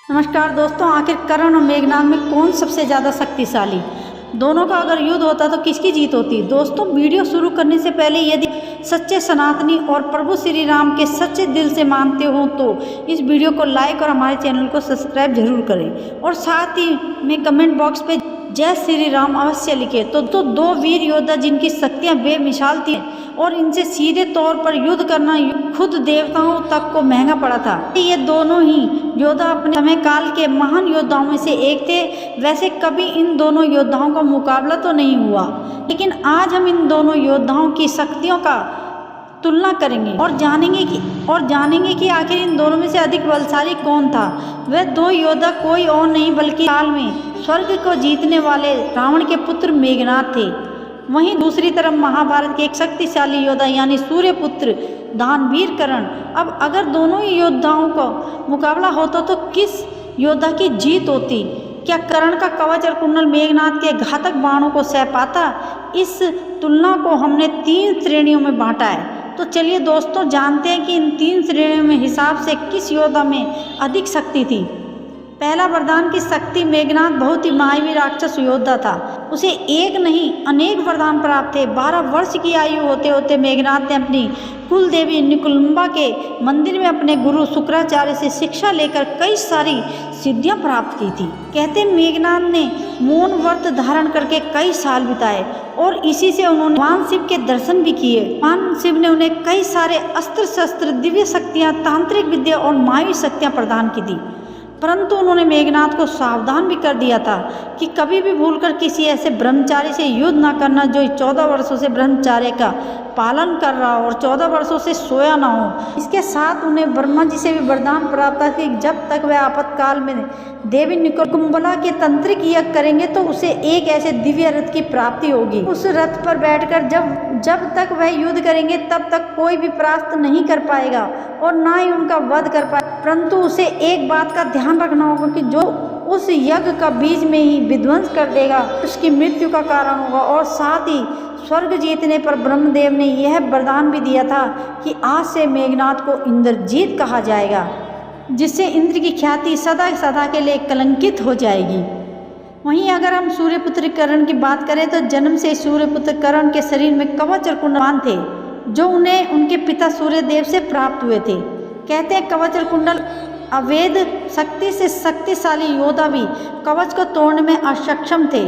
नमस्कार दोस्तों, आखिर कर्ण और मेघनाद में कौन सबसे ज़्यादा शक्तिशाली? दोनों का अगर युद्ध होता तो किसकी जीत होती? दोस्तों, वीडियो शुरू करने से पहले यदि सच्चे सनातनी और प्रभु श्री राम के सच्चे दिल से मानते हो तो इस वीडियो को लाइक और हमारे चैनल को सब्सक्राइब जरूर करें और साथ ही में कमेंट बॉक्स पे जय श्री राम अवश्य लिखे। तो दो वीर योद्धा जिनकी शक्तियाँ बेमिसाल थी और इनसे सीधे तौर पर युद्ध करना खुद देवताओं तक को महंगा पड़ा था। ये दोनों ही योद्धा अपने समय काल के महान योद्धाओं में से एक थे। वैसे कभी इन दोनों योद्धाओं का मुकाबला तो नहीं हुआ, लेकिन आज हम इन दोनों योद्धाओं की शक्तियों का तुलना करेंगे और जानेंगे कि आखिर इन दोनों में से अधिक बलशाली कौन था। वह दो योद्धा कोई और नहीं बल्कि काल में स्वर्ग को जीतने वाले रावण के पुत्र मेघनाद थे। वहीं दूसरी तरफ महाभारत के एक शक्तिशाली योद्धा यानी सूर्यपुत्र दानवीर कर्ण। अब अगर दोनों ही योद्धाओं का मुकाबला होता तो किस योद्धा की जीत होती? क्या कर्ण का कवच और कुंडल मेघनाद के घातक बाणों को सह पाता? इस तुलना को हमने 3 श्रेणियों में बांटा है। तो चलिए दोस्तों, जानते हैं कि इन 3 श्रेणियों में हिसाब से किस योद्धा में अधिक शक्ति थी। पहला, वरदान की शक्ति। मेघनाद बहुत ही मायावी राक्षस योद्धा था। उसे एक नहीं अनेक वरदान प्राप्त थे। 12 वर्ष की आयु होते होते मेघनाद ने अपनी कुल देवी निकुलम्बा के मंदिर में अपने गुरु शुक्राचार्य से शिक्षा लेकर कई सारी सिद्धियां प्राप्त की थी। कहते मेघनाद ने मौन व्रत धारण करके कई साल बिताए और इसी से उन्होंने भगवान शिव के दर्शन भी किए। भगवान शिव ने उन्हें कई सारे अस्त्र शस्त्र, दिव्य शक्तियां, तांत्रिक विद्या और मायावी शक्तियां प्रदान की थी। परंतु उन्होंने मेघनाद को सावधान भी कर दिया था कि कभी भी भूलकर किसी ऐसे ब्रह्मचारी से युद्ध न करना जो 14 वर्षों से ब्रह्मचार्य का पालन कर रहा हो और 14 वर्षों से सोया ना हो। इसके साथ उन्हें ब्रह्मा जी से भी वरदान प्राप्त था कि जब तक वह आपातकाल में देवी निकुलम्बा के तंत्रिक यज्ञ करेंगे तो उसे एक ऐसे दिव्य रथ की प्राप्ति होगी। उस रथ पर बैठकर जब तक वह युद्ध करेंगे तब तक कोई भी परास्त नहीं कर पाएगा और ना ही उनका वध कर पाएगा। परंतु उसे एक बात का ध्यान रखना होगा कि जो उस यज्ञ का बीज में ही विध्वंस कर देगा उसकी मृत्यु का कारण होगा। और साथ ही स्वर्ग जीतने पर ब्रह्मदेव ने यह वरदान भी दिया था कि आज से मेघनाद को इंद्रजीत कहा जाएगा, जिससे इंद्र की ख्याति सदा सदा के लिए कलंकित हो जाएगी। वहीं अगर हम सूर्यपुत्र कर्ण की बात करें तो जन्म से सूर्यपुत्र कर्ण के शरीर में कवच और कुंडल थे जो उन्हें उनके पिता सूर्यदेव से प्राप्त हुए थे। कहते हैं कवच और कुंडल अवैध शक्ति से शक्तिशाली योद्धा भी कवच को तोड़ने में असक्षम थे।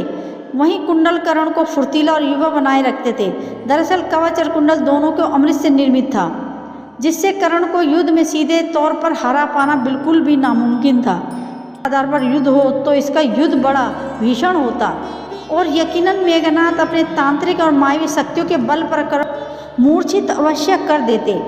वहीं कुंडल कर्ण को फुर्तीला और युवा बनाए रखते थे। दरअसल कवच और कुंडल दोनों को अमृत से निर्मित था, जिससे कर्ण को युद्ध में सीधे तौर पर हरा पाना बिल्कुल भी नामुमकिन था। आधार पर युद्ध हो तो इसका युद्ध बड़ा भीषण होता और यकीनन मेघनाद अपने तांत्रिक और मायावी शक्तियों के बल पर कर्ण मूर्छित अवश्य कर देते।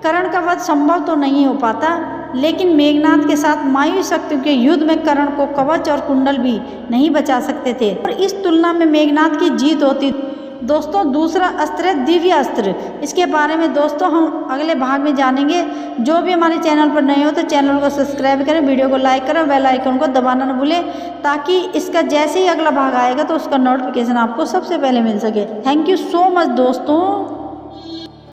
कर्ण का वध संभव तो नहीं हो पाता, लेकिन मेघनाद के साथ मायावी शक्तियों के युद्ध में कर्ण को कवच और कुंडल भी नहीं बचा सकते थे और इस तुलना में मेघनाद की जीत होती। दोस्तों, दूसरा अस्त्र है दिव्य अस्त्र। इसके बारे में दोस्तों हम अगले भाग में जानेंगे। जो भी हमारे चैनल पर नए हो तो चैनल को सब्सक्राइब करें, वीडियो को लाइक करें, बेल आइकन को दबाना न भूलें ताकि इसका जैसे ही अगला भाग आएगा तो उसका नोटिफिकेशन आपको सबसे पहले मिल सके। थैंक यू सो मच दोस्तों।